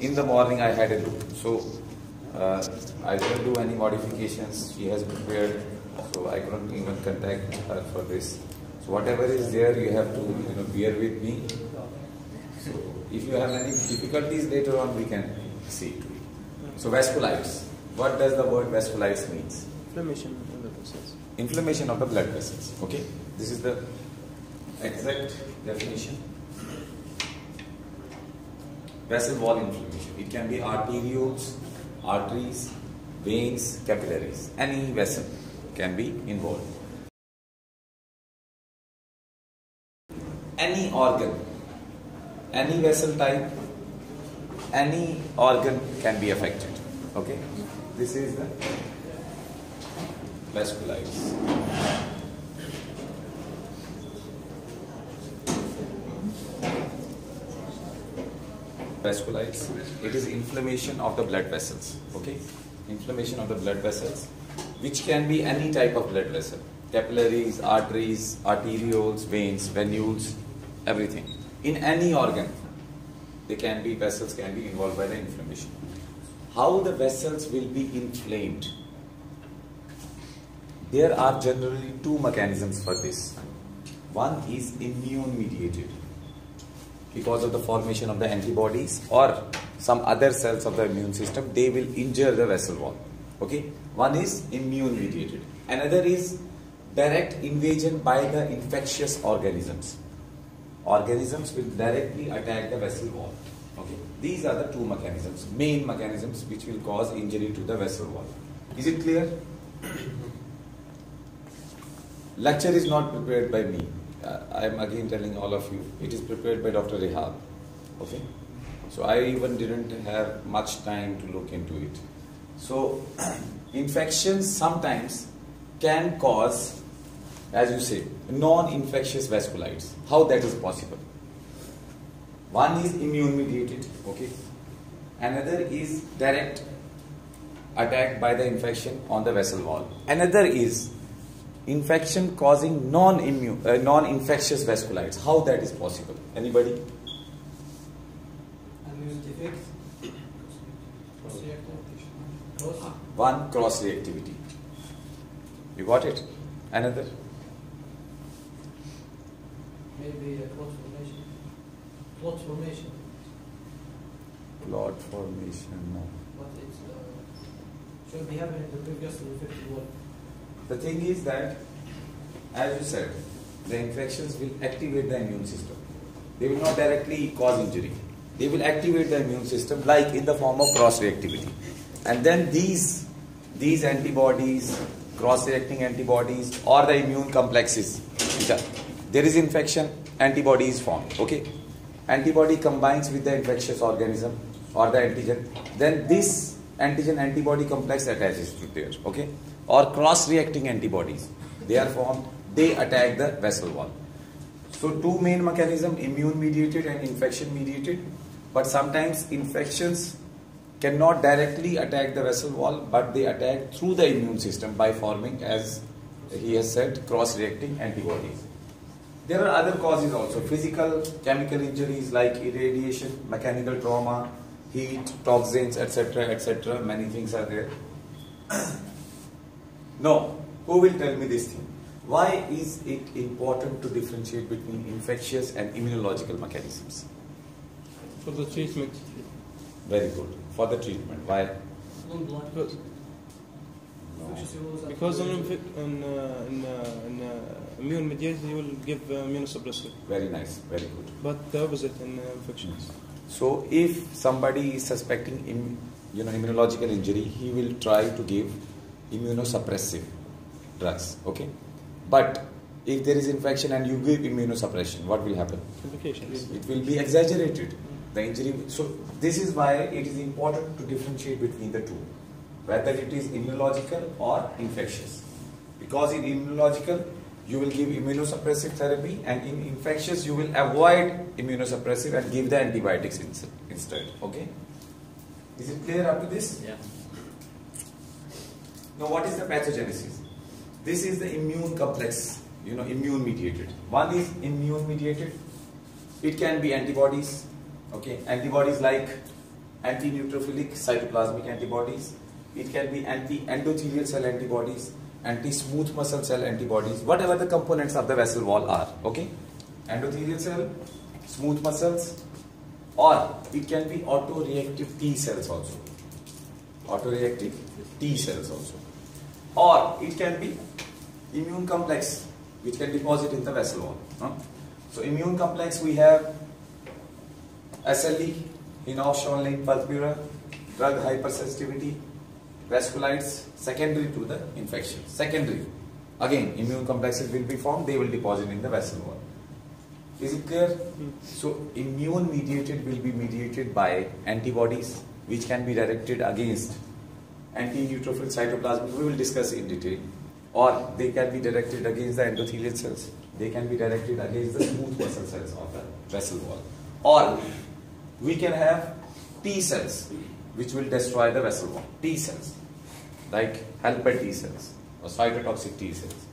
In the morning I had a look, so I didn't do any modifications. She has prepared, so I couldn't even contact her for this. So whatever is there, you have to bear with me. So if you have any difficulties later on, we can see to it. So vasculitis. What does the word vasculitis means? Inflammation of the vessels. Inflammation of the blood vessels. Okay, this is the exact definition. Vessel wall inflammation. It can be arterioles, arteries, veins, capillaries. Any vessel can be involved. Any organ, any vessel type, any organ can be affected. Okay, this is the vasculitis. Vasculitis. It is inflammation of the blood vessels. Okay, inflammation of the blood vessels, which can be any type of blood vessel: capillaries, arteries, arterioles, veins, venules, everything. In any organ, they can be vessels can be involved by the inflammation. How the vessels will be inflamed? There are generally two mechanisms for this. One is immune mediated, because of the formation of the antibodies or some other cells of the immune system, they will injure the vessel wall. Okay, one is immune mediated. Another is direct invasion by the infectious organisms. Organisms will directly attack the vessel wall. Okay, these are the two mechanisms, main mechanisms which will cause injury to the vessel wall. Is it clear? Lecture is not prepared by me. I am again telling all of you, it is prepared by Dr. Rehab. Okay, so I even didn't have much time to look into it. So infections sometimes can cause, as you say, non-infectious vasculitis. How that is possible? One is immune mediated. Okay, another is direct attack by the infection on the vessel wall. Another is infection causing non-infectious vasculitis. How that is possible? Anybody? Immune defect. One, cross reactivity. You got it? Another? Maybe a clot formation. Clot formation. Clot formation, no. But it should be happening in the previously infected wall. The thing is that, as you said, the infections will activate the immune system. They will not directly cause injury. They will activate the immune system, like in the form of cross-reactivity. And then these antibodies, cross-reacting antibodies, or the immune complexes, there is infection, antibody is formed. Okay, antibody combines with the infectious organism or the antigen. Then this antigen-antibody complex attaches to there. Okay. Or cross-reacting antibodies, they are formed, they attack the vessel wall. So two main mechanisms, immune mediated and infection mediated, but sometimes infections cannot directly attack the vessel wall, but they attack through the immune system by forming, as he has said, cross-reacting antibodies. There are other causes also, physical, chemical injuries like irradiation, mechanical trauma, heat, toxins, etc., many things are there. No, who will tell me this thing? Why is it important to differentiate between infectious and immunological mechanisms? For the treatment. Very good. For the treatment. Why? Because in immune mediated, you will give immunosuppressive. Very nice. Very good. But the opposite in infections. So if somebody is suspecting immunological injury, he will try to give immunosuppressive drugs. Okay, but if there is infection and you give immunosuppression, what will happen? Complications. It will be exaggerated, the injury. So this is why it is important to differentiate between the two, whether it is immunological or infectious. Because in immunological, you will give immunosuppressive therapy, and in infectious, you will avoid immunosuppressive and give the antibiotics instead. Okay, is it clear up to this? Yeah. Now, what is the pathogenesis? This is the immune complex, immune mediated. One is immune mediated. It can be antibodies, Okay, antibodies like anti-neutrophilic cytoplasmic antibodies. It can be anti-endothelial cell antibodies, anti-smooth muscle cell antibodies, whatever the components of the vessel wall are. Okay, endothelial cell, smooth muscles, or it can be autoreactive T cells also. Autoreactive T cells also. Or it can be immune complex, which can deposit in the vessel wall. So immune complex, we have SLE, Eosinolene purpura, drug hypersensitivity, vasculites, secondary to the infection. Secondary. Again, immune complexes will be formed, they will deposit in the vessel wall. Is it clear? So immune mediated will be mediated by antibodies, which can be directed against anti-neutrophil cytoplasm. We will discuss in detail. Or they can be directed against the endothelial cells. They can be directed against the smooth muscle cells of the vessel wall. Or we can have T cells, which will destroy the vessel wall. T cells, like helper T cells or cytotoxic T cells.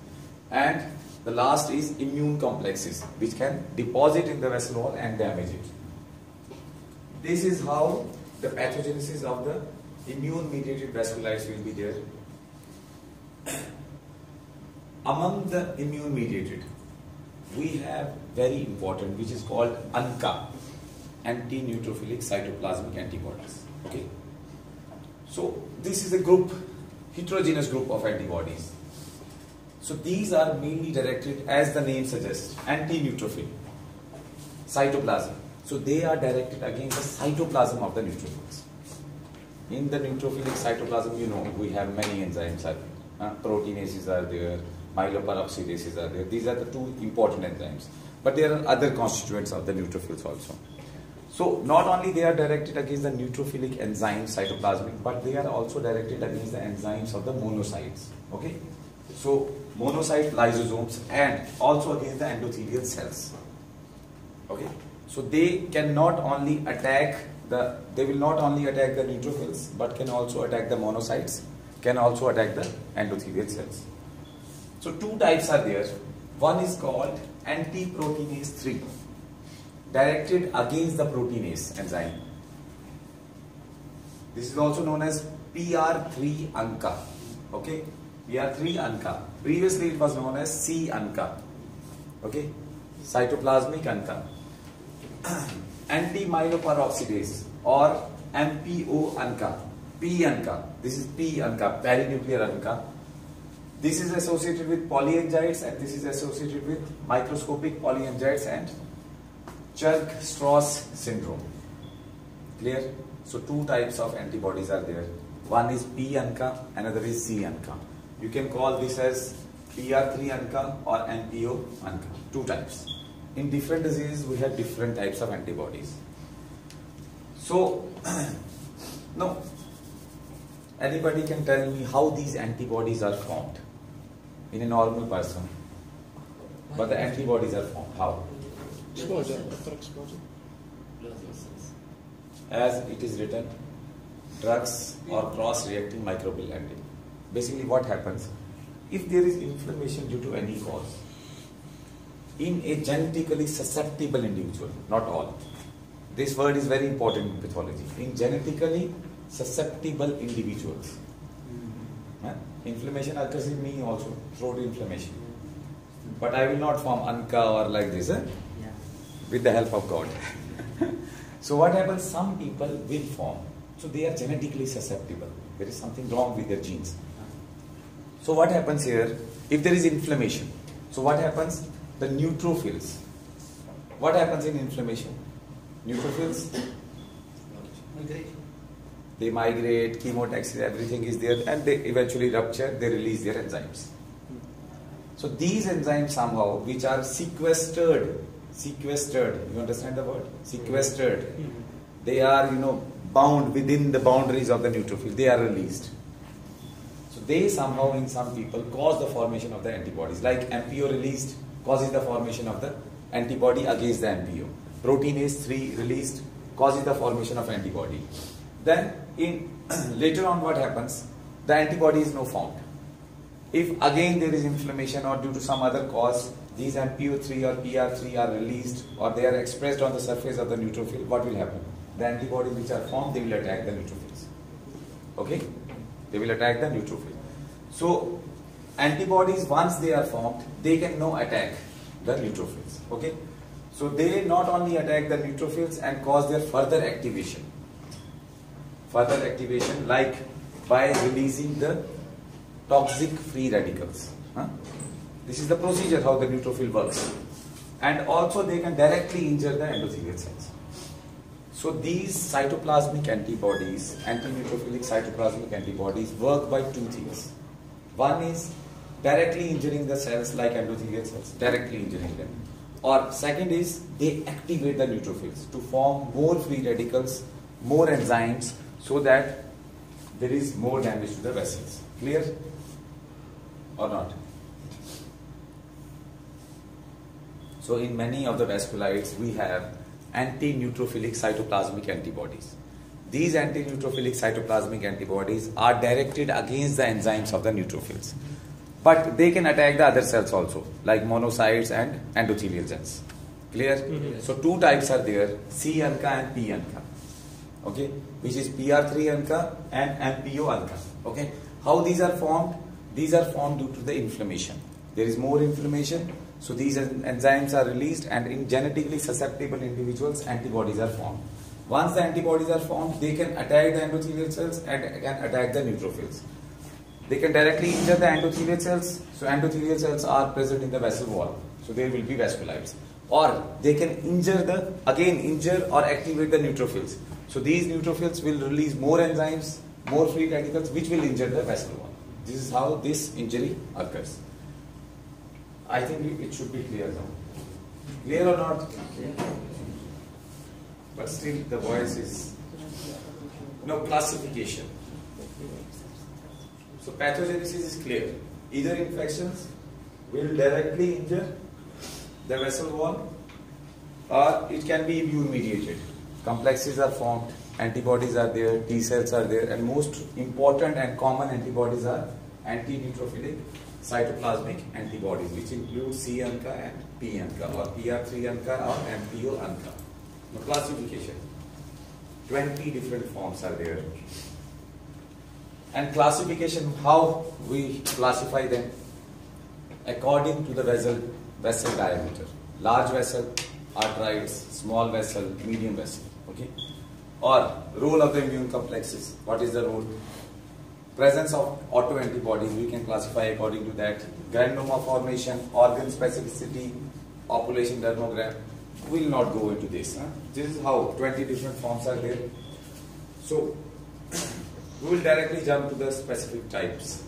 And the last is immune complexes, which can deposit in the vessel wall and damage it. This is how the pathogenesis of the immune-mediated vasculitis will be there. Among the immune-mediated, we have very important, which is called ANCA, anti-neutrophilic cytoplasmic antibodies. Okay. So this is a group, heterogeneous group of antibodies. So these are mainly directed, as the name suggests, anti-neutrophil cytoplasm. So they are directed against the cytoplasm of the neutrophils. In the neutrophilic cytoplasm, you know, we have many enzymes. Proteinases are there, myeloperoxidases are there. These are the two important enzymes. But there are other constituents of the neutrophils also. So not only they are directed against the neutrophilic enzyme cytoplasmic, but they are also directed against the enzymes of the monocytes. Okay. So monocyte lysosomes and also against the endothelial cells. Okay. So they can not only attack they will not only attack the neutrophils, but can also attack the monocytes, can also attack the endothelial cells. So two types are there. One is called anti-proteinase 3, directed against the proteinase enzyme. This is also known as PR3 ANCA. Okay, PR3 ANCA. Previously it was known as C ANCA. Okay, cytoplasmic ANCA. Anti-myeloperoxidase or MPO ANCA. P ANCA. This is P ANCA, perinuclear ANCA. This is associated with polyangiitis and this is associated with microscopic polyangiitis and Churg-Strauss syndrome. Clear? So two types of antibodies are there. One is P ANCA, another is C ANCA. You can call this as PR3 ANCA or MPO ANCA. Two types. In different diseases, we have different types of antibodies. So, no, anybody can tell me how these antibodies are formed in a normal person, but the antibodies are formed. How? Exposure, after exposure. As it is written, drugs or cross-reacting microbial antigen. Basically what happens, if there is inflammation due to any cause, in a genetically susceptible individual, not all. This word is very important in pathology. In genetically susceptible individuals. Inflammation occurs in me also, throat inflammation. But I will not form ANCA or like this, with the help of God. So what happens, some people will form. So they are genetically susceptible. There is something wrong with their genes. So what happens here, if there is inflammation, so what happens? The neutrophils. What happens in inflammation? Neutrophils, they migrate, chemotaxis, everything is there, and they eventually rupture, they release their enzymes. So these enzymes somehow, which are sequestered, you understand the word? Sequestered. They are, bound within the boundaries of the neutrophil, they are released. So they somehow in some people cause the formation of the antibodies, like MPO released, causes the formation of the antibody against the MPO. Proteinase 3 released, causes the formation of antibody. Then later on what happens? The antibody is now found. If again there is inflammation or due to some other cause, these MPO3 or PR3 are released or they are expressed on the surface of the neutrophil, what will happen? The antibodies which are formed, they will attack the neutrophils. Okay? They will attack the neutrophil. So, antibodies, once they are formed, they can now attack the neutrophils. Okay? So, they not only attack the neutrophils and cause their further activation. Further activation like by releasing the toxic free radicals. This is the procedure how the neutrophil works. And also they can directly injure the endothelial cells. So these cytoplasmic antibodies, anti-neutrophilic cytoplasmic antibodies work by two things. One is directly injuring the cells like endothelial cells, directly injuring them. Or second is they activate the neutrophils to form more free radicals, more enzymes, so that there is more damage to the vessels. Clear or not? So in many of the vasculites we have anti-neutrophilic cytoplasmic antibodies. These anti-neutrophilic cytoplasmic antibodies are directed against the enzymes of the neutrophils. But they can attack the other cells also, like monocytes and endothelial cells. Clear? Mm-hmm. So two types are there, C ANCA and P ANCA. Okay, which is PR3 ANCA and MPO ANCA. Okay, how these are formed? These are formed due to the inflammation. There is more inflammation, so these enzymes are released, and in genetically susceptible individuals, antibodies are formed. Once the antibodies are formed, they can attack the endothelial cells and can attack the neutrophils. They can directly injure the endothelial cells, so endothelial cells are present in the vessel wall, so there will be vasculites. Or they can injure or activate the neutrophils. So these neutrophils will release more enzymes, more free radicals, which will injure the vessel wall. This is how this injury occurs. I think it should be clear now. Clear or not? But still the voice is... No, classification. So pathogenesis is clear. Either infections will directly injure the vessel wall, or it can be immune mediated. Complexes are formed, antibodies are there, T cells are there, and most important and common antibodies are anti-neutrophilic cytoplasmic antibodies, which include C ANCA and P ANCA, or PR3 ANCA or MPO ANCA. Now, classification. 20 different forms are there. And classification, how we classify them? According to the vessel diameter. Large vessel, arterites, small vessel, medium vessel. Okay? Or role of the immune complexes. What is the role? Presence of autoantibodies, we can classify according to that. Granuloma formation, organ specificity, population dermogram. We will not go into this. This is how 20 different forms are there. So, we will directly jump to the specific types.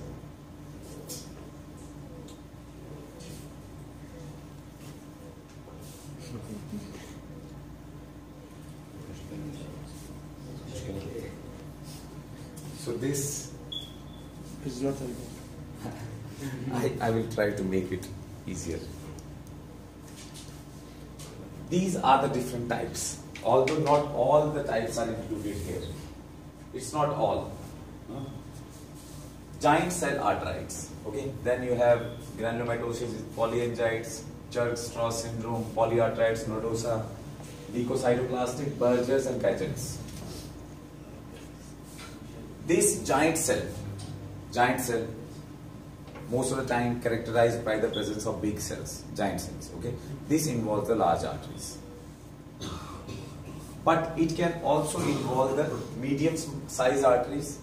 So this is not I will try to make it easier. These are the different types, although not all the types are included here. It's not all. Giant cell arterites. Okay, then you have granulomatosis, polyangiitis, Churg-Strauss syndrome, polyarteritis nodosa, leukocytoplastic, Berger's and Paget's. This giant cell, most of the time characterized by the presence of big cells, giant cells. Okay, this involves the large arteries, but it can also involve the medium-sized arteries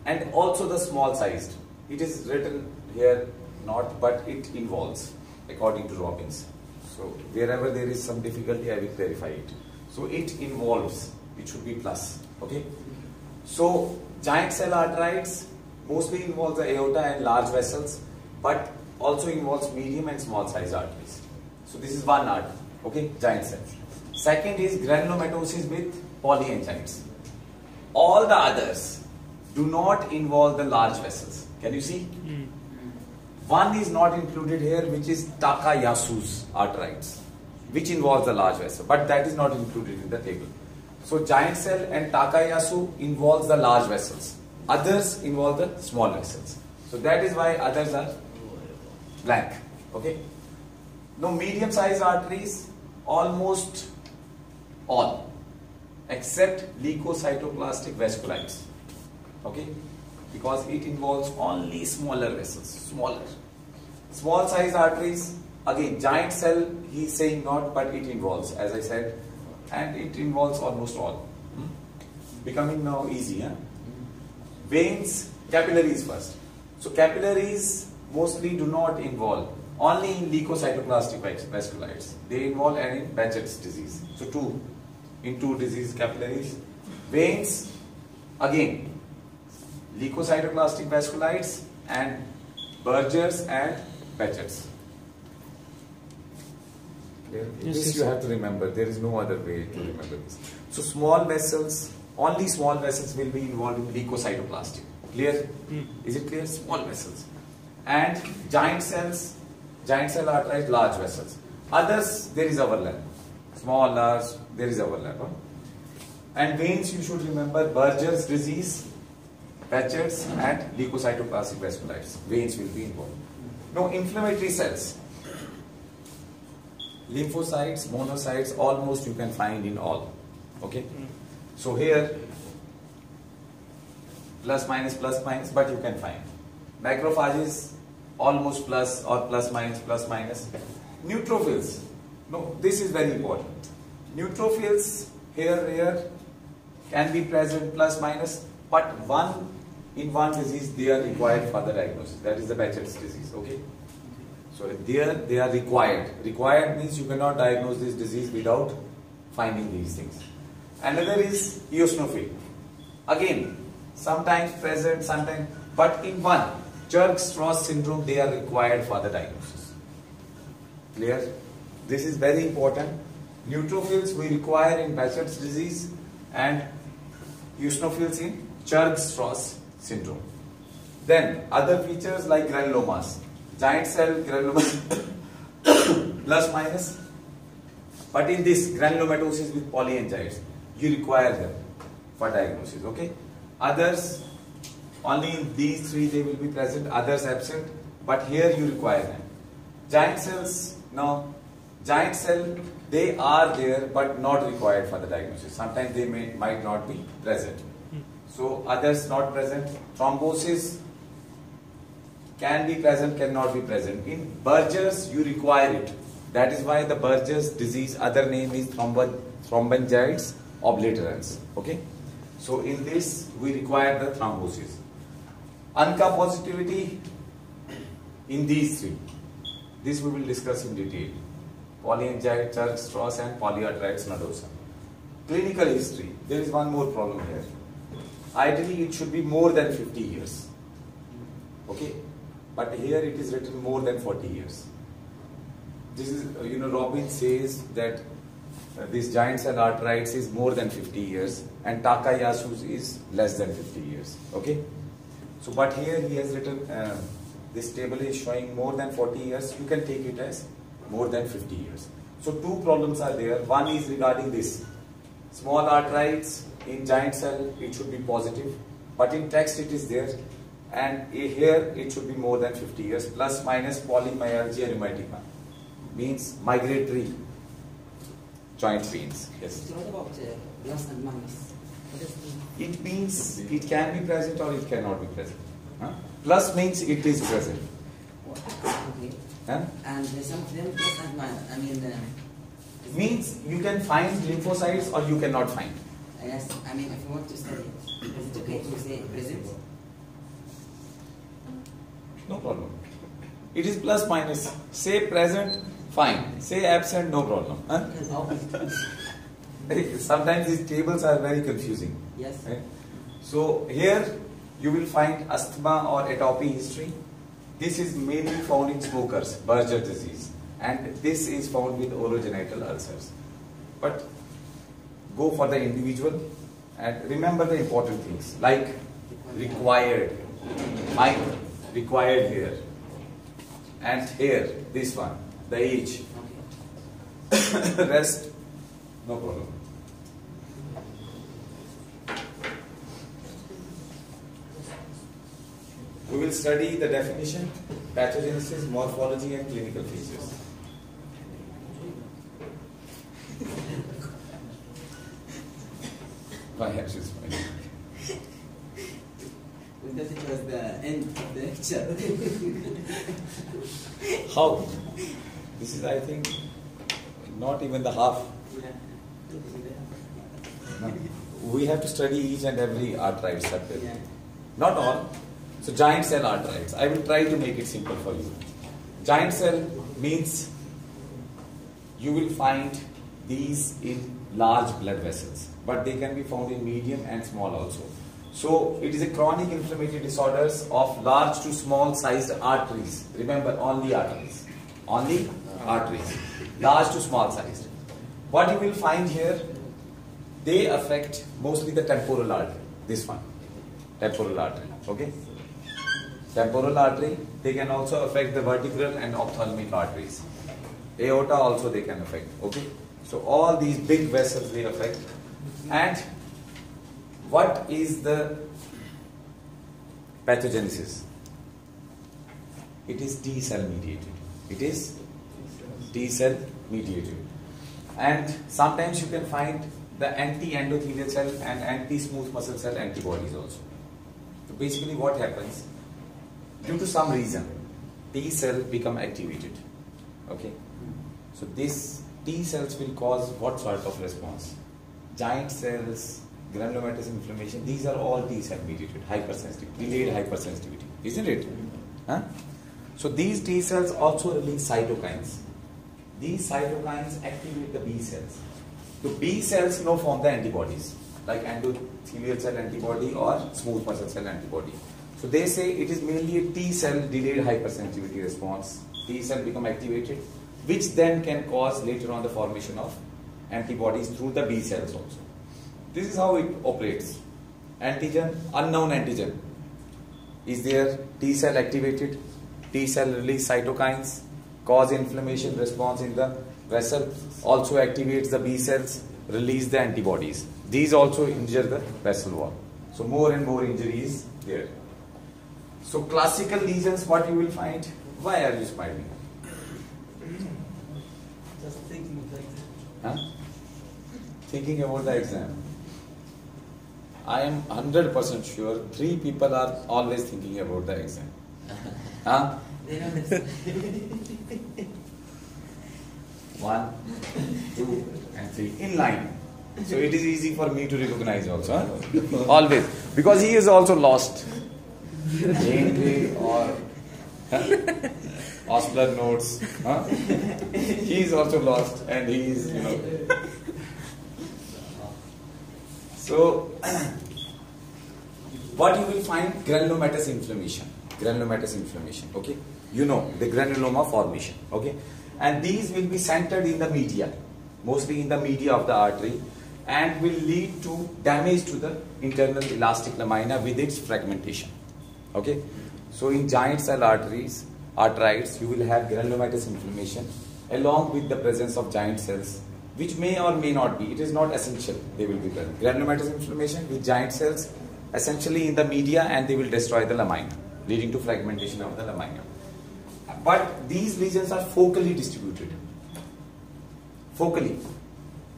and also the small-sized. It is written here not, but it involves according to Robbins. So wherever there is some difficulty, I will clarify it. So it involves. It should be plus. Okay. So giant cell arterites mostly involves the aorta and large vessels, but also involves medium and small size arteries. So this is one artery, okay, giant cell. Second is granulomatosis with polyangiitis. All the others do not involve the large vessels. Can you see? One is not included here, which is Takayasu's arterites, which involves the large vessel, but that is not included in the table. So giant cell and Takayasu involves the large vessels. Others involve the small vessels. So that is why others are blank. Okay. No, medium-sized arteries, almost all, except leukocytoplastic vasculitis. Okay, because it involves only smaller vessels, smaller. Small size arteries, again, giant cell, he is saying not, but it involves, as I said, and it involves almost all. Becoming now easy, huh? Veins, capillaries first. So capillaries mostly do not involve, only in leukocytoplastic vasculitis. They involve and in Behçet's disease. So in two disease capillaries. Veins, again, leukocytoplastic vasculitis and Berger's and Behçet's. This you have to remember. There is no other way to remember this. So small vessels, only small vessels will be involved in leukocytoplastic. Clear? Is it clear? Small vessels. And giant cells, giant cell arteries, large vessels. Others, there is overlap. Small, large, there is overlap. Huh? And veins, you should remember Berger's disease, Behçet's and leukocytoplastic vasculitis. Veins will be involved. No, inflammatory cells. Lymphocytes, monocytes, almost you can find in all. Okay? So here, plus minus, but you can find. Macrophages, almost plus or plus minus. Neutrophils. No, this is very important. Neutrophils, here, can be present plus minus, but in one disease they are required for the diagnosis. That is the Behçet's disease. Okay? So there they are required. Required means you cannot diagnose this disease without finding these things. Another is eosinophil. Again, sometimes present, sometimes, but in one, Churg-Strauss syndrome, they are required for the diagnosis. Clear? This is very important. Neutrophils we require in Behçet's disease and eosinophils in Churg-Strauss syndrome. Then other features like granulomas. Giant cell granulomas plus minus, but in this granulomatosis with polyangiitis, you require them for diagnosis. Okay? Others, only in these three they will be present, others absent, but here you require them. Giant cells, no. Giant cell, they are there but not required for the diagnosis. Sometimes they might not be present. So others not present. Thrombosis can be present, cannot be present. In Berger's, you require it. That is why the Berger's disease, other name is thromboangiitis obliterans. Okay? So in this, we require the thrombosis. ANCA positivity in these three. This we will discuss in detail. Polyangiitis, Churg-Strauss and polyarteritis nodosa. Clinical history. There is one more problem here. Ideally, it should be more than 50 years. Okay? But here it is written more than 40 years. This is, Robin says that this giant cell arteritis is more than 50 years and Takayasu's is less than 50 years. Okay? So, but here he has written, this table is showing more than 40 years. You can take it as more than 50 years. So, two problems are there. One is regarding this. Small arteritis in giant cell, it should be positive. But in text it is there. And here it should be more than 50 years, plus minus polymyalgia rheumatica, means migratory joint pains. Yes. What about plus and minus? It means it can be present or it cannot be present. Huh? Plus means it is present. Okay. Huh? And some of them plus and minus. Means you can find lymphocytes or you cannot find. Yes. If you want to study it, is it okay to say present? No problem. It is plus minus. Say present, fine. Say absent, no problem. Huh? Sometimes these tables are very confusing. Yes. Right? So here you will find asthma or atopy history. This is mainly found in smokers, Berger disease. And this is found with orogenital ulcers. But go for the individual and remember the important things like required, required here, and here, this one, the age. Okay. Rest, no problem. We will study the definition, pathogenesis, morphology and clinical features. Why are you smiling? Because it was the end of the lecture. How? This is, I think, not even the half. No. We have to study each and every arthritis separately. Yeah. Not all. So giant cell arthritis. I will try to make it simple for you. Giant cell means you will find these in large blood vessels, but they can be found in medium and small also. So it is a chronic inflammatory disorders of large to small sized arteries. Remember, only arteries. Only arteries. Large to small sized. What you will find here, they affect mostly the temporal artery. This one. Temporal artery. Okay? Temporal artery. They can also affect the vertebral and ophthalmic arteries. Aorta also they can affect. Okay? So all these big vessels they affect. And what is the pathogenesis? It is T cell mediated. It is T cell mediated. And sometimes you can find the anti-endothelial cell and anti-smooth muscle cell antibodies also. So basically what happens, due to some reason, T cell become activated. Okay? So this T cells will cause what sort of response? Giant cells, granulomatous inflammation, these are all T cell mediated, hypersensitivity, delayed hypersensitivity, isn't it? Huh? So these T cells also release cytokines. These cytokines activate the B cells. The B cells now form the antibodies, like endothelial cell antibody or smooth muscle cell antibody. So they say it is mainly a T cell delayed hypersensitivity response. T cell become activated, which then can cause later on the formation of antibodies through the B cells also. This is how it operates. Antigen, unknown antigen. Is there T cell activated? T cell release cytokines, cause inflammation response in the vessel, also activates the B cells, release the antibodies. These also injure the vessel wall. So more and more injuries there. So classical lesions, what you will find? Why are you smiling? Just thinking of that. Huh? Thinking about the exam. I am 100% sure 3 people are always thinking about the exam. Huh? They know this. 1, 2, and 3 in line. So it is easy for me to recognize also. Huh? Always. Because he is also lost. Aintree or Osler notes. Huh? He is also lost and he is, you know. So, what you will find? Granulomatous inflammation. Granulomatous inflammation. Okay. You know the granuloma formation. Okay. And these will be centered in the media, mostly in the media of the artery, and will lead to damage to the internal elastic lamina with its fragmentation. Okay. So in giant cell arteries, arterites, you will have granulomatous inflammation along with the presence of giant cells, which may or may not be. It is not essential. They will be present. Granulomatous inflammation with giant cells essentially in the media, and they will destroy the lamina, leading to fragmentation of the lamina. But these lesions are focally distributed. Focally.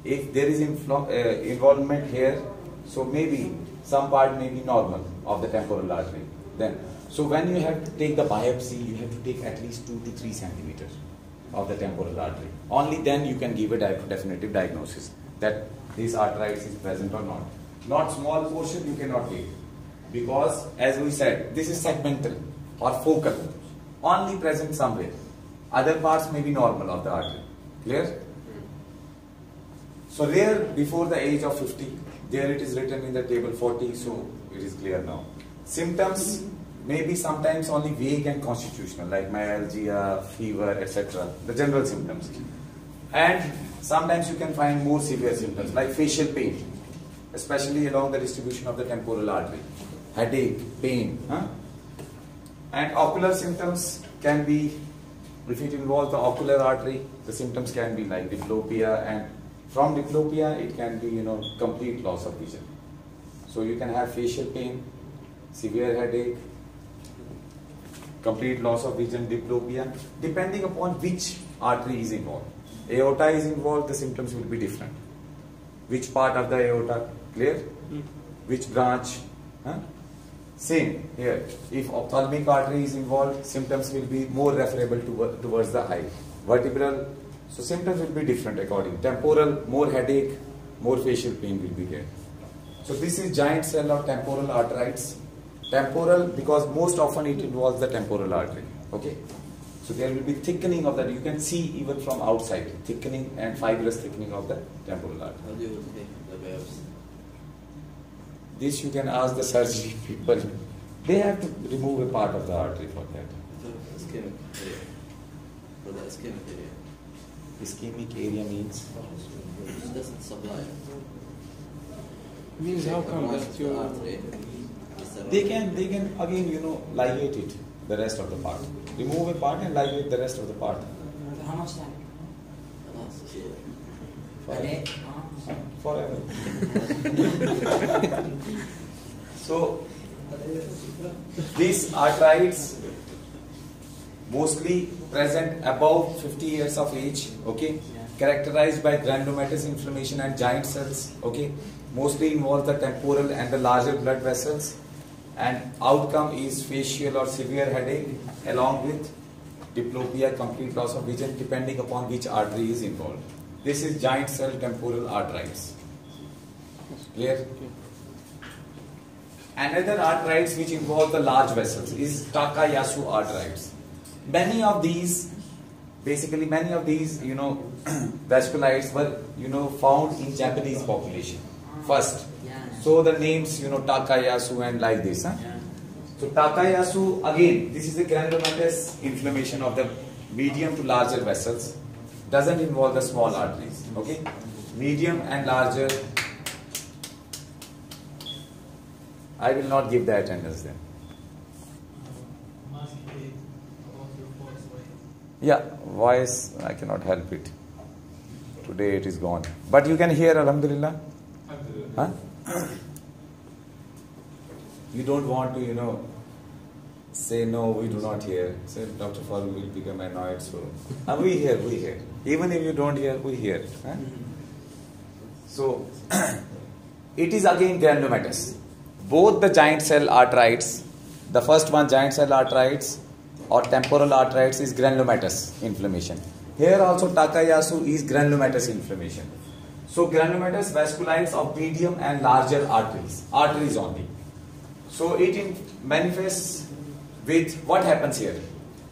If there is involvement here, so maybe some part may be normal of the temporal artery. Then, so when you have to take the biopsy, you have to take at least 2 to 3 centimeters of the temporal artery. Only then you can give a definitive diagnosis that this arteritis is present or not. Not small portion you cannot take, because as we said, this is segmental or focal, only present somewhere. Other parts may be normal of the artery. Clear? So rare before the age of 50. There it is written in the table 40, so it is clear now. Symptoms may be sometimes only vague and constitutional, like myalgia, fever, etc. The general symptoms. And sometimes you can find more severe symptoms like facial pain, especially along the distribution of the temporal artery. Headache, pain. And ocular symptoms can be, if it involves the ocular artery, the symptoms can be like diplopia, and from diplopia it can be, complete loss of vision. So you can have facial pain, severe headache, complete loss of vision, diplopia, depending upon which artery is involved. Aorta is involved, the symptoms will be different. Which part of the aorta? Clear? Which branch? Huh? Same here. If ophthalmic artery is involved, symptoms will be more referable towards the eye. Vertebral, so symptoms will be different according. Temporal, more headache, more facial pain will be here. So this is giant cell or temporal arterites. Temporal because most often it involves the temporal artery. Okay. So there will be thickening of that. You can see even from outside, thickening and fibrous thickening of the temporal artery. How do you take the biopsy? This you can ask the surgery people. They have to remove a part of the artery for that. The ischemic area. For the ischemic area. Ischemic area means It doesn't supply. Means how come that The you artery. they can again ligate it the rest of the part. Remove a part and ligate the rest of the part. How much time? A day? Forever. So these arterites mostly present above 50 years of age, okay, characterized by granulomatous inflammation and giant cells, okay, mostly involve the temporal and the larger blood vessels, and outcome is facial or severe headache along with diplopia, complete loss of vision, depending upon which artery is involved. This is giant cell temporal arterites. Clear? Another arterites which involve the large vessels is Takayasu arterites. Many of these, vasculites were, found in Japanese population first. So the names, Takayasu and like this. Huh? So Takayasu, again, this is a granulomatous inflammation of the medium to larger vessels. Doesn't involve the small arteries. Okay, medium and larger. I will not give the attendance then. Yeah, voice, I cannot help it. Today it is gone. But you can hear, Alhamdulillah. Huh? You don't want to, say no, we do not hear. Say Dr. Farooq will become annoyed. So we hear. Even if you don't hear, we hear. Huh? So it is again granulomatous. Both the giant cell arterites, the first one giant cell arterites or temporal arterites is granulomatous inflammation. Here also Takayasu is granulomatous inflammation. So granulomatous vasculites of medium and larger arteries only. So it manifests with what happens here.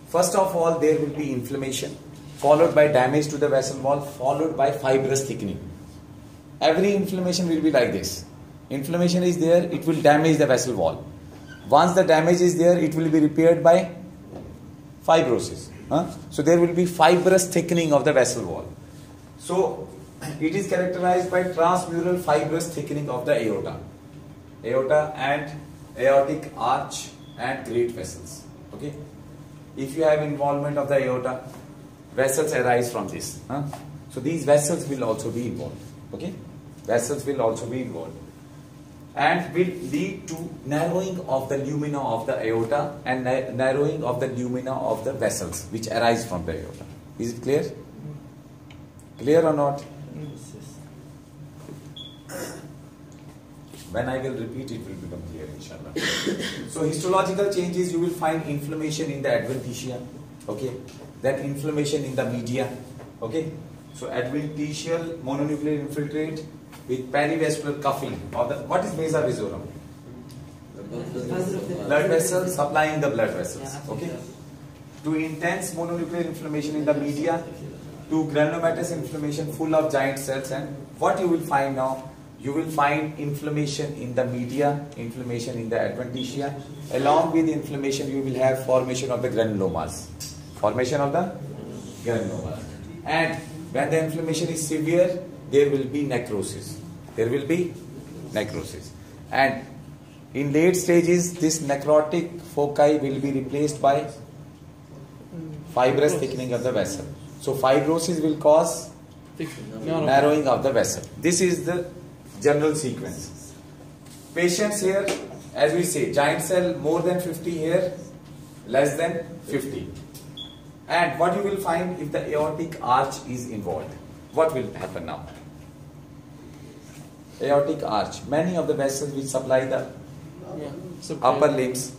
First of all, there will be inflammation, followed by damage to the vessel wall, followed by fibrous thickening. Every inflammation will be like this. Inflammation is there, it will damage the vessel wall. Once the damage is there, it will be repaired by fibrosis. So there will be fibrous thickening of the vessel wall. So it is characterized by transmural fibrous thickening of the aorta and aortic arch and great vessels. Okay, if you have involvement of the aorta, vessels arise from this. So these vessels will also be involved. Okay, vessels will also be involved and will lead to narrowing of the lumina of the aorta and narrowing of the lumina of the vessels which arise from the aorta. Is it clear? Clear or not? When I will repeat, it will become clear, inshallah. So histological changes, you will find inflammation in the adventitia, okay, then inflammation in the media, okay. So adventitial mononuclear infiltrate with perivascular cuffing, or what is vasa vasorum? Blood vessels supplying the blood vessels, okay. To intense mononuclear inflammation in the media, to granulomatous inflammation full of giant cells, and what you will find now? You will find inflammation in the media, inflammation in the adventitia. Along with inflammation, you will have formation of the granulomas. Formation of the granulomas. And when the inflammation is severe, there will be necrosis. There will be necrosis. And in late stages, this necrotic foci will be replaced by fibrous thickening of the vessel. So fibrosis will cause narrowing of the vessel. This is the general sequence. Patients here, as we say, giant cell more than 50 here, less than 50. And what you will find if the aortic arch is involved? What will happen now? aortic arch, many of the vessels which supply the Yeah. upper limbs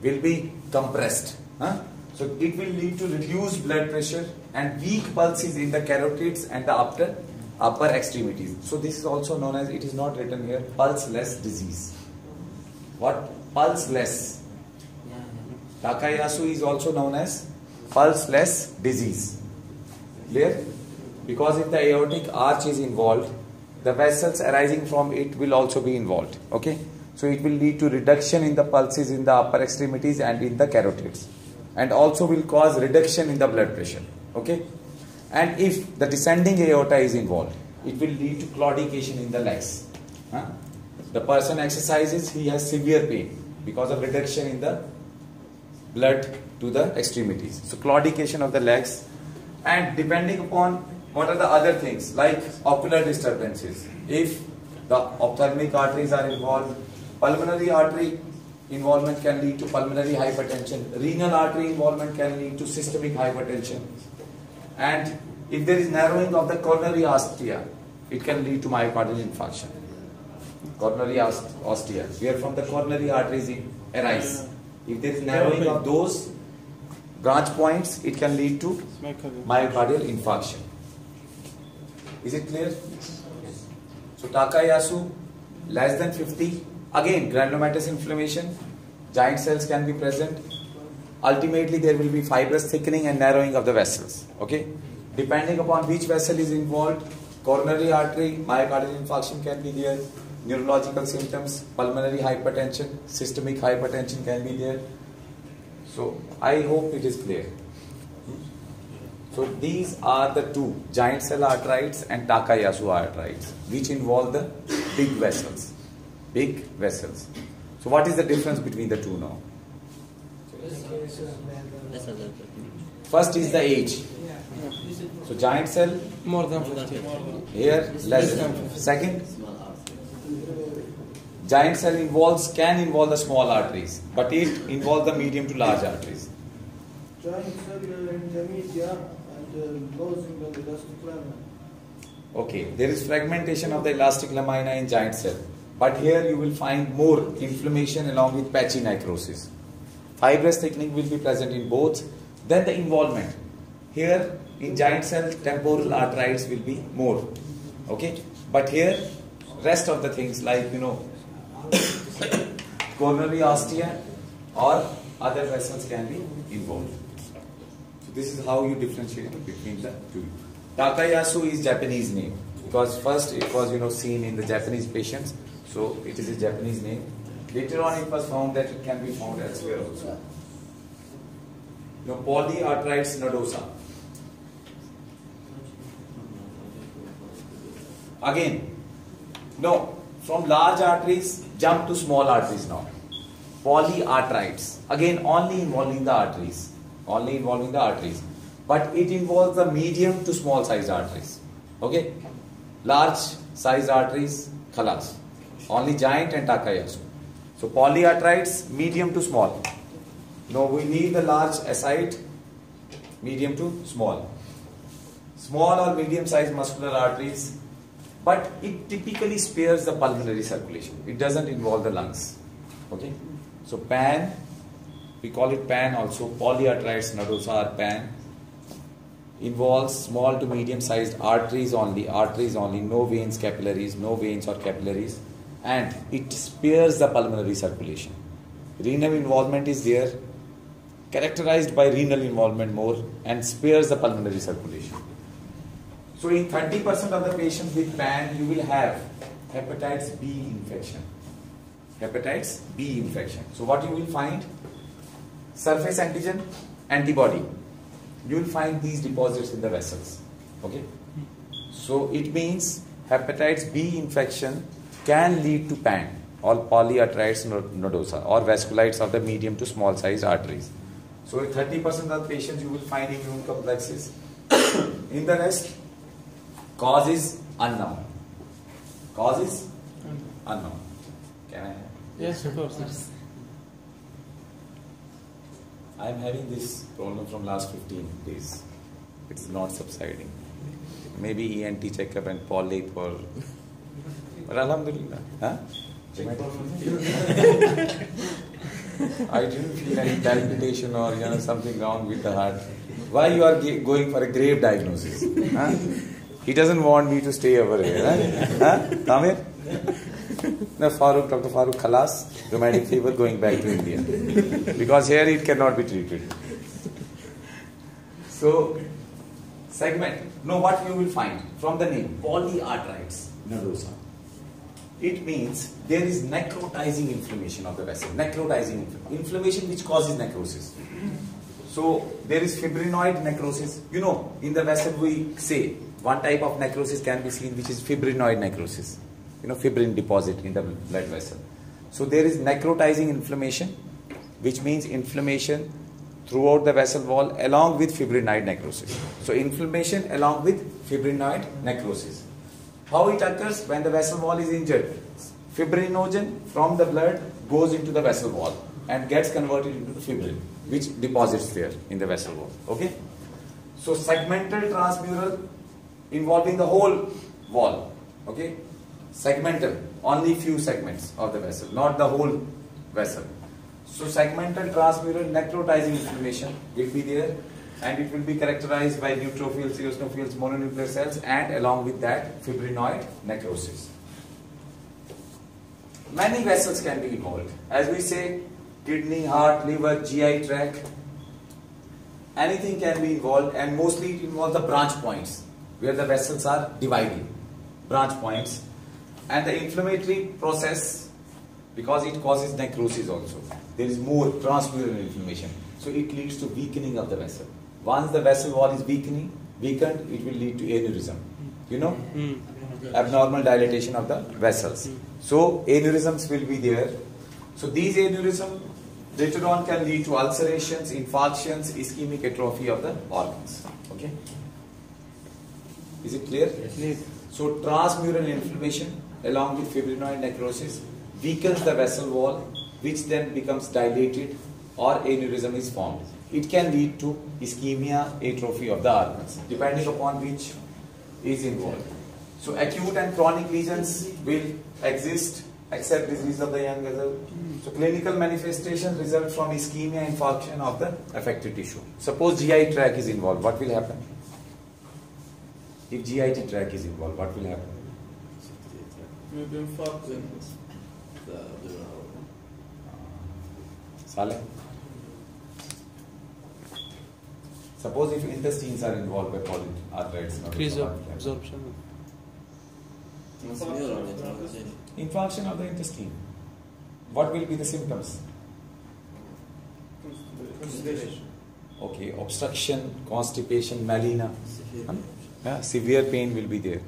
will be compressed. Huh? So it will lead to reduced blood pressure and weak pulses in the carotids and the upper extremities. So this is also known as, it is not written here, pulseless disease. What? Pulseless. Yeah. Takayasu is also known as pulseless disease. Clear? Because if the aortic arch is involved, the vessels arising from it will also be involved. Okay? So it will lead to reduction in the pulses in the upper extremities and in the carotids. And also will cause reduction in the blood pressure. Okay? And if the descending aorta is involved, it will lead to claudication in the legs. Huh? The person exercises, he has severe pain because of reduction in the blood to the extremities. So claudication of the legs, and depending upon what are the other things like ocular disturbances. If the ophthalmic arteries are involved, pulmonary artery involvement can lead to pulmonary hypertension, renal artery involvement can lead to systemic hypertension, and if there is narrowing of the coronary ostia, it can lead to myocardial infarction. Coronary ostia, where from the coronary arteries arise. If there is narrowing of those branch points, it can lead to myocardial infarction. Is it clear? So Takayasu, less than 50. Again, granulomatous inflammation, giant cells can be present. Ultimately, there will be fibrous thickening and narrowing of the vessels. Okay? Depending upon which vessel is involved, coronary artery, myocardial infarction can be there. Neurological symptoms, pulmonary hypertension, systemic hypertension can be there. So, I hope it is clear. So, these are the two, giant cell arterites and Takayasu arterites, which involve the big vessels. Big vessels. So, what is the difference between the two now? That's another. First is the age. So, giant cell, More than 50. here less than. Second, Small artery. giant cell can involve the small arteries, but it involves the medium to large arteries. Giant cellular intermedia and losing of the elastic lamina. Okay, there is fragmentation of the elastic lamina in giant cell, but here you will find more inflammation along with patchy necrosis. Fibrous thickening will be present in both. Then the involvement. Here in giant cell, temporal arterites will be more. Okay, but here rest of the things like coronary ostia or other vessels can be involved. So this is how you differentiate between the two. Takayasu is Japanese name because first it was seen in the Japanese patients, so it is a Japanese name. Later on it was found that it can be found elsewhere also. Polyarteritis nodosa. Again, from large arteries jump to small arteries now. Polyarteritis. Again, only involving the arteries. Only involving the arteries. But it involves the medium to small sized arteries. Okay? Large sized arteries, khalas. Only giant and Takayasu. So polyarteritis, medium to small. We need the large aside, medium to small. Small or medium sized muscular arteries, but it typically spares the pulmonary circulation. It doesn't involve the lungs. Okay? So PAN, we call it PAN also, polyarteritis nodosa or PAN, involves small to medium sized arteries only, no veins, capillaries, no veins or capillaries, and it spares the pulmonary circulation. Renal involvement is there, characterized by renal involvement more, and spares the pulmonary circulation. So in 30% of the patients with PAN, you will have hepatitis B infection. Hepatitis B infection. So what you will find? Surface antigen, antibody. You will find these deposits in the vessels. Okay? So it means hepatitis B infection can lead to PAN or polyarteritis nodosa or vasculitis of the medium to small size arteries. So in 30% of the patients you will find immune complexes. In the rest, cause is unknown. Cause is unknown. Can I have? Yes, of course. I am having this problem from last 15 days. It's not subsiding. Maybe ENT checkup and polyp or But Alhamdulillah. Huh? I didn't feel any palpitation or something wrong with the heart. Why you are going for a grave diagnosis? Huh? He doesn't want me to stay over here. Huh? Come here. No, Dr. Farooq Khalas, rheumatic fever, going back to India. Because here it cannot be treated. So, segment. Know what you will find from the name, polyarteritis nodosa. It means there is necrotizing inflammation of the vessel. Necrotizing inflammation which causes necrosis. So there is fibrinoid necrosis. In the vessel we say one type of necrosis can be seen which is fibrinoid necrosis. Fibrin deposit in the blood vessel. So there is necrotizing inflammation, which means inflammation throughout the vessel wall along with fibrinoid necrosis. So inflammation along with fibrinoid necrosis. How it occurs? When the vessel wall is injured, fibrinogen from the blood goes into the vessel wall and gets converted into the fibrin, which deposits there in the vessel wall. Okay? So segmental transmural involving the whole wall. Okay? Segmental, only few segments of the vessel, not the whole vessel. So segmental transmural necrotizing inflammation will be there, and it will be characterized by neutrophils, eosinophils, mononuclear cells, and along with that fibrinoid necrosis. Many vessels can be involved. As we say, kidney, heart, liver, GI tract, anything can be involved, and mostly it involves the branch points where the vessels are dividing. Branch points. And the inflammatory process, because it causes necrosis also, there is more transmural inflammation. So it leads to weakening of the vessel. Once the vessel wall is weakened, it will lead to aneurysm. Abnormal dilatation of the vessels. So aneurysms will be there. So these aneurysms later on can lead to ulcerations, infarctions, ischemic atrophy of the organs. Okay? Is it clear? Yes. So transmural inflammation along with fibrinoid necrosis weakens the vessel wall, which then becomes dilated or aneurysm is formed. It can lead to ischemia, atrophy of the organs, depending upon which is involved. So acute and chronic lesions will exist except disease of the young adult. So clinical manifestations result from ischemia, infarction of the affected tissue. Suppose GI tract is involved, what will happen? If GIT tract is involved, what will happen? Maybe infarction. The abdominal. Saleh? Suppose if intestines are involved by polyarteritis, Increase of absorption. infarction of the intestine. What will be the symptoms? Okay, obstruction, constipation, melena. Severe pain will be there.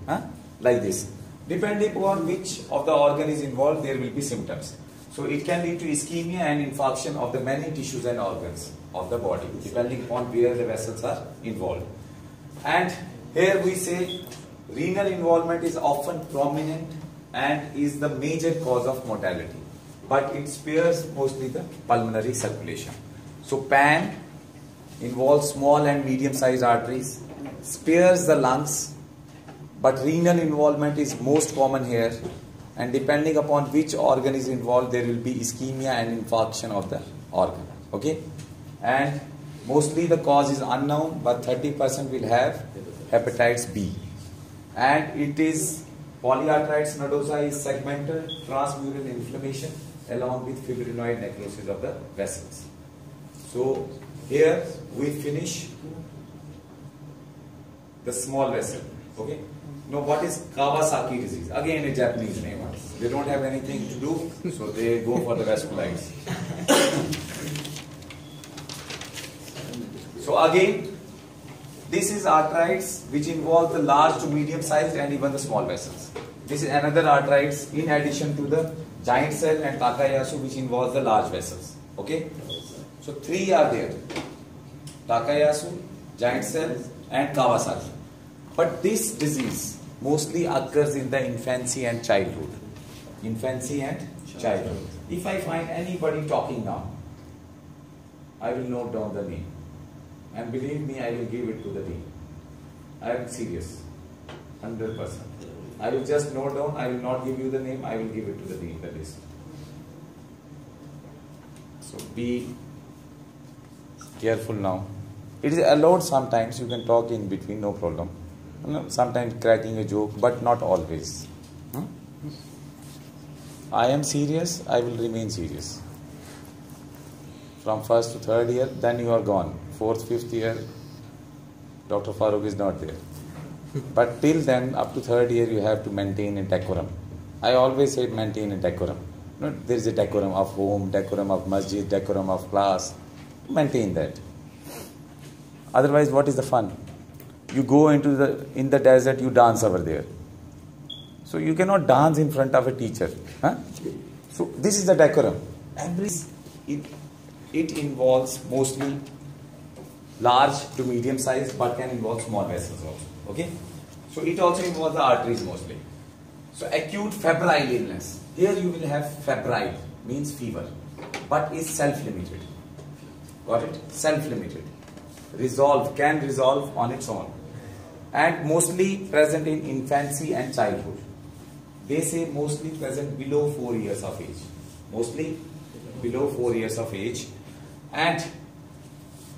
Like this. Depending upon which of the organ is involved, there will be symptoms. So it can lead to ischemia and infarction of the many tissues and organs of the body, depending upon where the vessels are involved. And here we say renal involvement is often prominent and is the major cause of mortality, but it spares mostly the pulmonary circulation. So PAN involves small and medium-sized arteries, spares the lungs, but renal involvement is most common here, and depending upon which organ is involved, there will be ischemia and infarction of the organ. Okay? And mostly the cause is unknown, but 30% will have hepatitis B. And it is polyarteritis nodosa is segmental transmural inflammation along with fibrinoid necrosis of the vessels. So here we finish the small vessel. Okay? Now what is Kawasaki disease? Again a Japanese name. They don't have anything to do, so they go for the vasculitis. So again, this is arthritis which involves the large to medium sized and even the small vessels. This is another arthritis in addition to the giant cell and Takayasu, which involves the large vessels. Okay? So three are there. Takayasu, giant cell and Kawasaki. But this disease mostly occurs in the infancy and childhood. Infancy and childhood. If I find anybody talking now, I will note down the name. And believe me, I will give it to the name. I am serious. 100%. I will just note down, I will not give you the name, I will give it to the dean, the list. So be careful now. It is allowed sometimes, you can talk in between, no problem. Sometimes cracking a joke, but not always. I am serious, I will remain serious. From first to third year, then you are gone. Fourth, fifth year, Dr. Farooq is not there. But till then, up to third year, you have to maintain a decorum. I always say maintain a decorum. There is a decorum of home, decorum of masjid, decorum of class. Maintain that. Otherwise, what is the fun? You go in the desert, you dance over there. So you cannot dance in front of a teacher. So this is the decorum. It involves mostly large to medium size, but can involve small vessels also. Okay? So it also involves the arteries mostly. So acute febrile illness. Here you will have febrile, means fever, but is self-limited. Got it? Self-limited. Can resolve on its own. And mostly present in infancy and childhood. They say mostly present below 4 years of age. Mostly below 4 years of age. And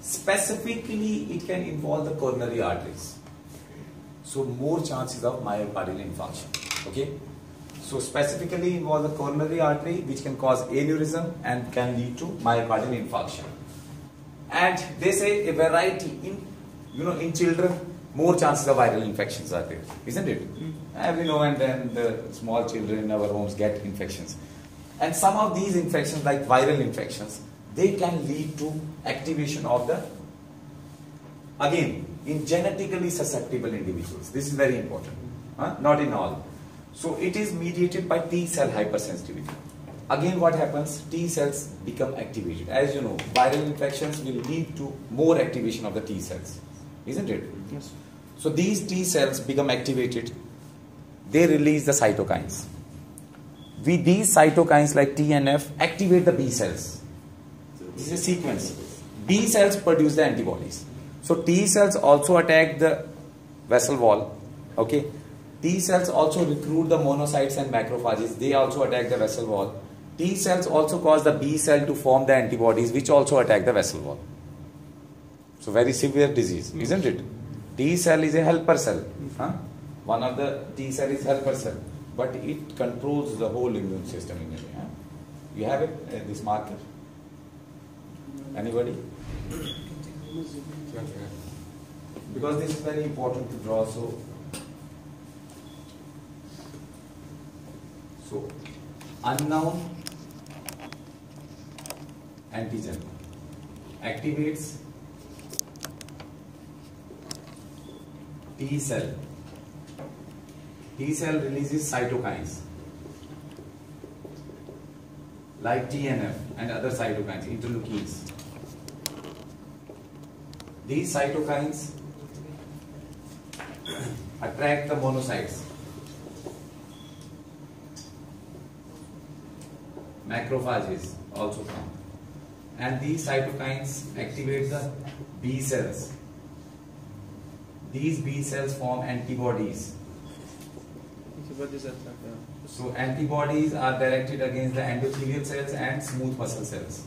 specifically it can involve the coronary arteries. So more chances of myocardial infarction. Okay? So specifically involve the coronary artery, which can cause aneurysm and can lead to myocardial infarction. And they say a variety in children, more chances of viral infections are there, isn't it? Every now and then the small children in our homes get infections. And some of these infections, like viral infections, they can lead to activation of the, again, in genetically susceptible individuals. This is very important. Not in all. So it is mediated by T cell hypersensitivity. Again, what happens? T cells become activated. As you know, viral infections will lead to more activation of the T cells. Isn't it? Yes. So these T cells become activated. They release the cytokines. These cytokines like TNF activate the B cells. This is a sequence. B cells produce the antibodies. So T cells also attack the vessel wall. Okay. T cells also recruit the monocytes and macrophages. They also attack the vessel wall. T cells also cause the B cell to form the antibodies, which also attack the vessel wall. So very severe disease, isn't it? T cell is a helper cell. One of the T cell is helper cell, but it controls the whole immune system in a way. You have it, this marker? Anybody? Because this is very important to draw. So unknown antigen activates T cell. T cell releases cytokines like TNF and other cytokines, interleukins. These cytokines attract the monocytes, macrophages also come, and these cytokines activate the B cells. These B cells form antibodies. So antibodies are directed against the endothelial cells and smooth muscle cells.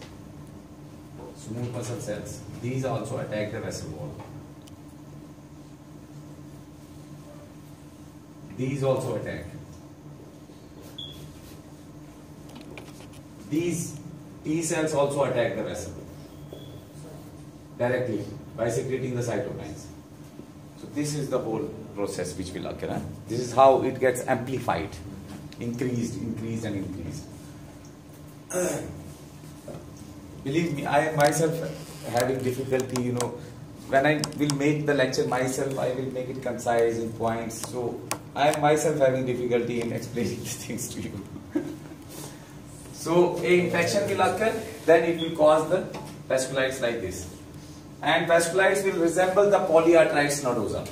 Smooth muscle cells. These also attack the vessel wall. These also attack. These T cells also attack the vessel directly by secreting the cytokines. So this is the whole process which will occur. This is how it gets amplified, increased and increased. Believe me, I am myself having difficulty, when I will make the lecture myself, I will make it concise in points. So I am myself having difficulty in explaining these things to you. So a infection will occur, then it will cause the vasculitis like this. And vasculitis will resemble the polyarthritis nodosa.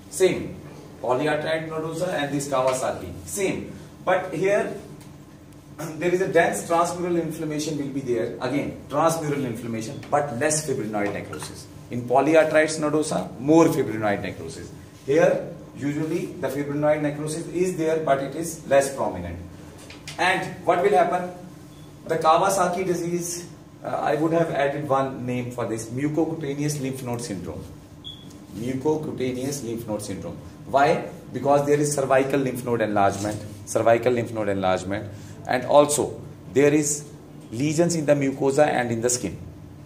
Same. Polyarthritis nodosa and this Kawasaki. Same. But here there is a dense transmural inflammation will be there. Again, transmural inflammation, but less fibrinoid necrosis. In polyarthritis nodosa, more fibrinoid necrosis. Here, usually the fibrinoid necrosis is there, but it is less prominent. And what will happen? The Kawasaki disease, I would have added one name for this, mucocutaneous lymph node syndrome. Mucocutaneous lymph node syndrome. Why? Because there is cervical lymph node enlargement, and also there is lesions in the mucosa and in the skin.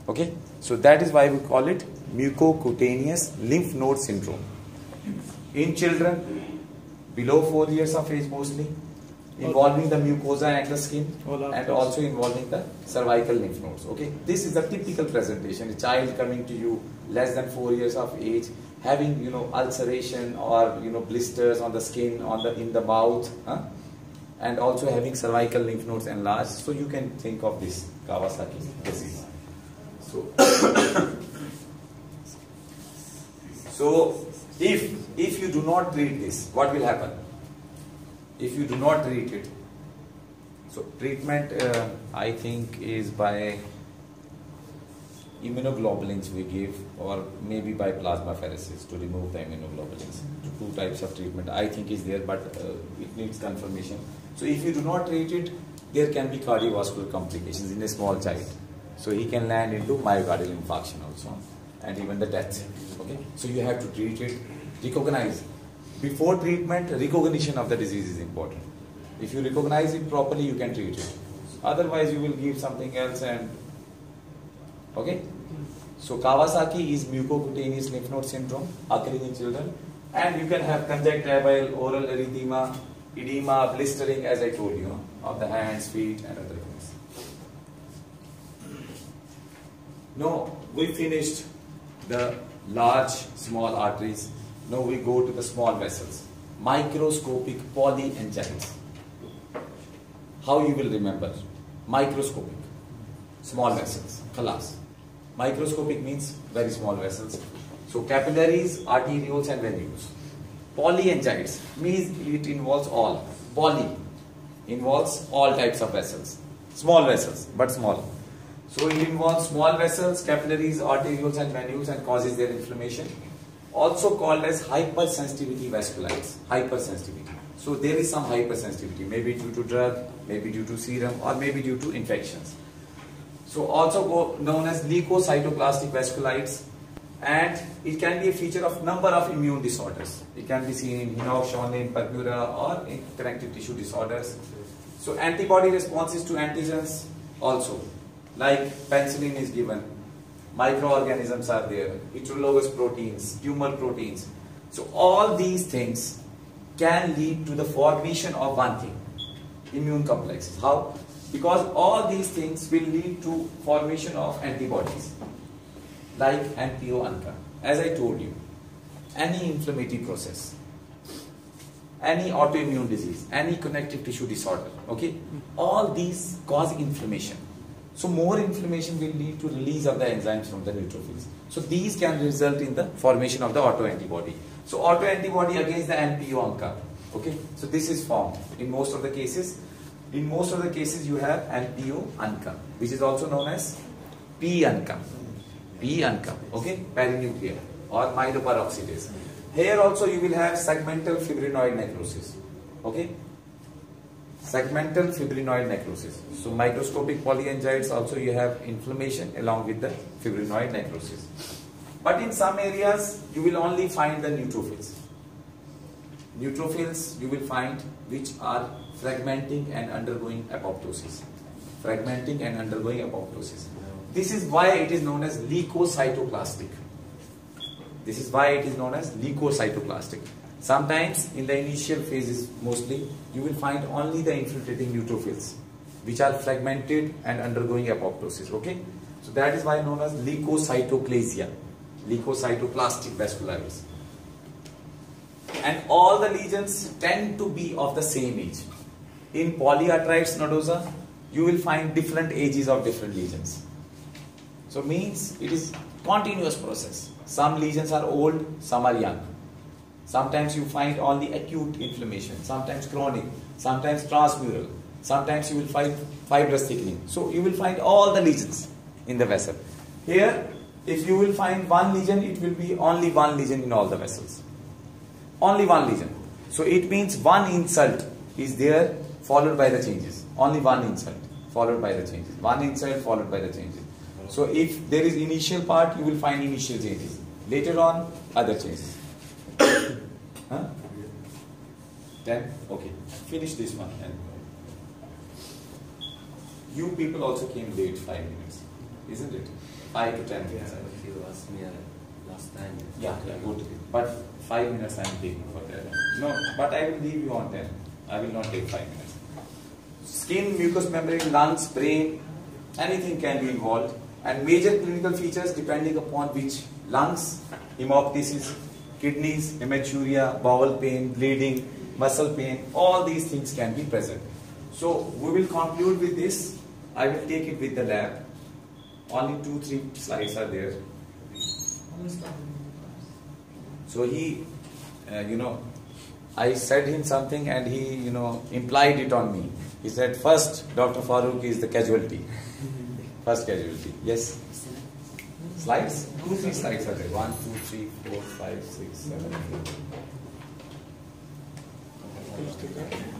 Okay, so that is why we call it mucocutaneous lymph node syndrome. In children below 4 years of age mostly, involving the mucosa and the skin, and also involving the cervical lymph nodes. Okay, this is the typical presentation. A child coming to you less than 4 years of age, having ulceration or blisters on the skin, in the mouth, and also having cervical lymph nodes enlarged. So you can think of this Kawasaki disease. So if you do not treat this, what will happen? If you do not treat it, so treatment I think is by immunoglobulins we give, or maybe by plasmapheresis to remove the immunoglobulins. Two types of treatment I think is there, but it needs confirmation. So if you do not treat it, there can be cardiovascular complications in a small child. So he can land into myocardial infarction also, and even the death. Okay, so you have to treat it, recognize. Before treatment, recognition of the disease is important. If you recognize it properly, you can treat it. Otherwise, you will give something else and... Okay? So, Kawasaki is mucocutaneous lymph node syndrome occurring in children. And you can have conjunctival, oral erythema, edema, blistering, as I told you, of the hands, feet and other things. Now, we finished the large, small arteries. Now we go to the small vessels. Microscopic polyangiitis. How you will remember? Microscopic. Small vessels. Khalas. Microscopic means very small vessels. So capillaries, arterioles and venules. Polyangiitis means it involves all. Poly involves all types of vessels. Small vessels, but small. So it involves small vessels, capillaries, arterioles and venules, and causes their inflammation. Also called as hypersensitivity vasculitis. Hypersensitivity. So there is some hypersensitivity, maybe due to drug, maybe due to serum, or maybe due to infections. So also known as leukocytoclastic vasculitis, and it can be a feature of number of immune disorders. It can be seen in Hinoch, Schwann, purpura, or in connective tissue disorders. So antibody responses to antigens also, like penicillin is given. Microorganisms are there, heterologous proteins, tumor proteins. So all these things can lead to the formation of one thing, immune complexes. How? Because all these things will lead to formation of antibodies, like NPO-ANCA. As I told you, any inflammatory process, any autoimmune disease, any connective tissue disorder, okay, all these cause inflammation. So more inflammation will lead to release of the enzymes from the neutrophils. So these can result in the formation of the autoantibody. So autoantibody against the NPO-ANCA. Okay, so this is formed in most of the cases. In most of the cases you have NPO-ANCA, which is also known as P-ANCA. P-ANCA, okay, perinuclear or myeloperoxidase. Here also you will have segmental fibrinoid necrosis. Okay. Segmental fibrinoid necrosis. So microscopic polyangiitis also you have inflammation along with the fibrinoid necrosis. But in some areas you will only find the neutrophils. Neutrophils you will find which are fragmenting and undergoing apoptosis. Fragmenting and undergoing apoptosis. This is why it is known as leukocytoclastic. This is why it is known as leukocytoclastic. Sometimes in the initial phases mostly you will find only the infiltrating neutrophils which are fragmented and undergoing apoptosis. Okay, so that is why known as leukocytoclasia, leukocytoclastic vasculitis. And all the lesions tend to be of the same age. In polyarteritis nodosa you will find different ages of different lesions. So means it is continuous process. Some lesions are old, some are young. Sometimes you find only acute inflammation, sometimes chronic, sometimes transmural, sometimes you will find fibrous thickening. So you will find all the lesions in the vessel. Here, if you will find one lesion, it will be only one lesion in all the vessels. Only one lesion. So it means one insult is there followed by the changes. Only one insult followed by the changes. One insult followed by the changes. So if there is initial part, you will find initial changes. Later on, other changes. Huh? Then, okay. Finish this one. And you people also came late 5 minutes. Isn't it? 5 to 10 minutes. If you asked me last time. Yeah, good. But 5 minutes I am taking for that. No, but I will leave you on 10. I will not take 5 minutes. Skin, mucous membrane, lungs, brain, anything can be involved. And major clinical features depending upon which: lungs, hemoptysis, kidneys, hematuria, bowel pain, bleeding, muscle pain, all these things can be present. So we will conclude with this. I will take it with the lab. Only 2-3 slides are there. So he, I said him something and he, implied it on me. He said, first, Dr. Farooq is the casualty. First casualty. Yes? Slides? 2-3 slides are there. 1, 2, 3, 4, 5, 6, 7, 8.